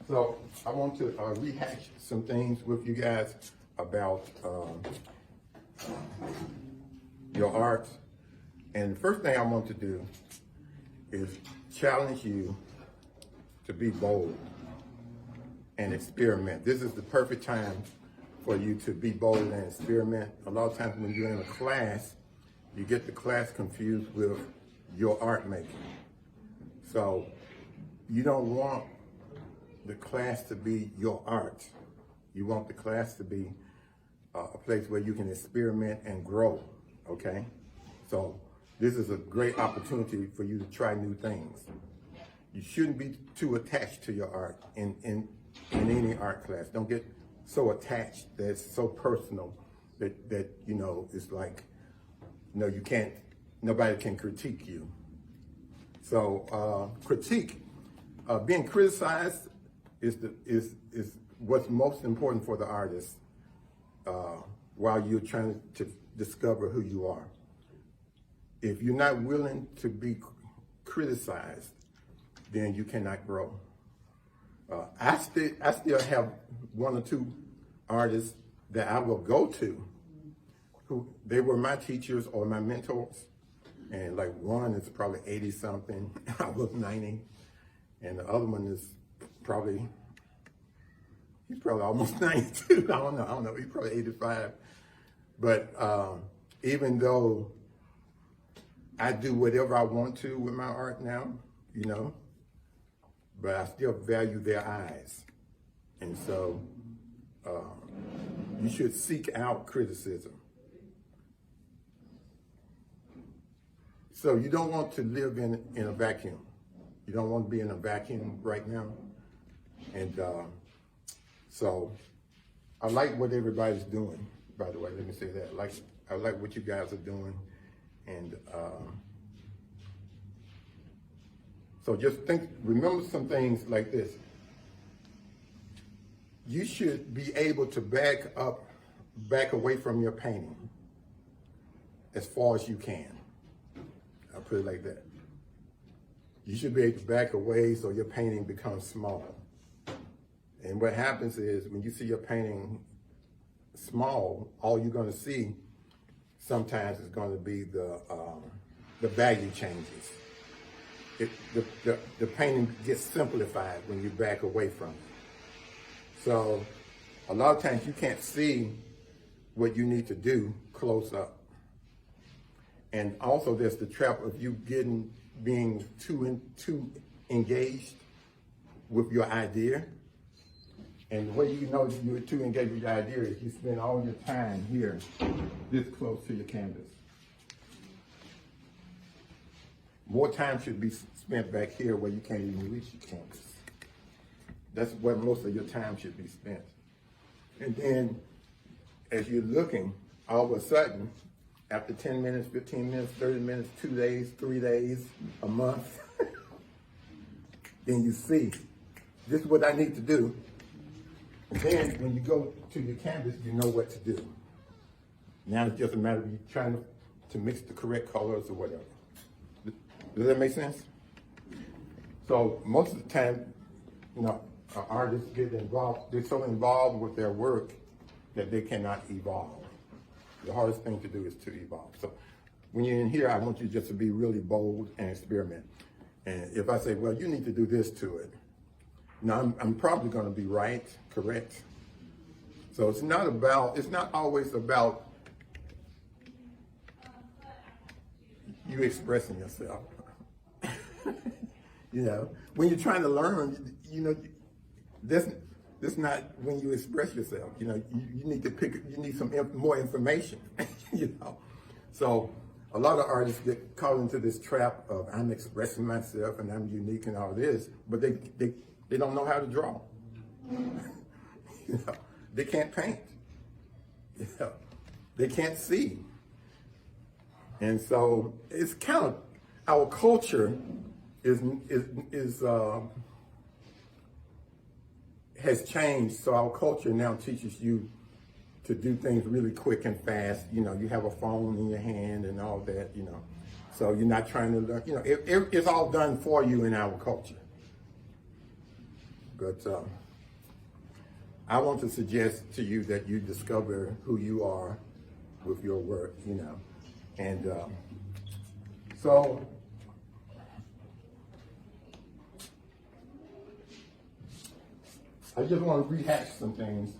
So I want to rehash some things with you guys about your art. And the first thing I want to do is challenge you to be bold and experiment. This is the perfect time for you to be bold and experiment. A lot of times when you're in a class, you get the class confused with your art making. So you don't want the class to be your art. You want the class to be a place where you can experiment and grow, okay? So this is a great opportunity for you to try new things. You shouldn't be too attached to your art in any art class. Don't get so attached that it's so personal that you know, it's like, no, you can't, nobody can critique you. So critique, being criticized is what's most important for the artist while you're trying to discover who you are. If you're not willing to be criticized, then you cannot grow. I still have one or two artists that I will go to who they were my teachers or my mentors. And like one is probably 80 something, I was 90. And the other one is he's probably almost 92. I don't know, he's probably 85. But even though I do whatever I want to with my art now, you know, but I still value their eyes. And so you should seek out criticism. So you don't want to live in a vacuum. You don't want to be in a vacuum right now. And so I like what everybody's doing, by the way, let me say that. I like what you guys are doing. And so just remember some things like this. You should be able to back away from your painting as far as you can. I'll put it like that. You should be able to back away so your painting becomes small. And what happens is when you see your painting small, all you're going to see sometimes is going to be the value changes. The painting gets simplified when you back away from it. So a lot of times you can't see what you need to do close up. And also there's the trap of you being too engaged with your idea. And the way you know that you're too engaged with your idea is you spend all your time here, this close to your canvas. More time should be spent back here where you can't even reach your canvas. That's where most of your time should be spent. And then as you're looking, all of a sudden, after 10 minutes, 15 minutes, 30 minutes, 2 days, 3 days, a month, then you see, this is what I need to do. And then when you go to your canvas, you know what to do. Now it's just a matter of you trying to mix the correct colors or whatever. Does that make sense? So most of the time, you know, artists get involved, they're so involved with their work that they cannot evolve. The hardest thing to do is to evolve. So when you're in here, I want you just to be really bold and experiment. And if I say, well, you need to do this to it, now I'm probably going to be right, correct? So it's not always about you expressing yourself. You know, when you're trying to learn, you know, that's not when you express yourself. You know, you need to you need some more information, you know. So a lot of artists get caught into this trap of I'm expressing myself and I'm unique and all this, but they don't know how to draw. You know, they can't paint. You know, they can't see. And so it's kind of, our culture has changed. So our culture now teaches you to do things really quick and fast. You know, you have a phone in your hand and all that, you know. So you're not trying to learn, you know, it's all done for you in our culture. But I want to suggest to you that you discover who you are with your work, you know. And so I just want to rehash some things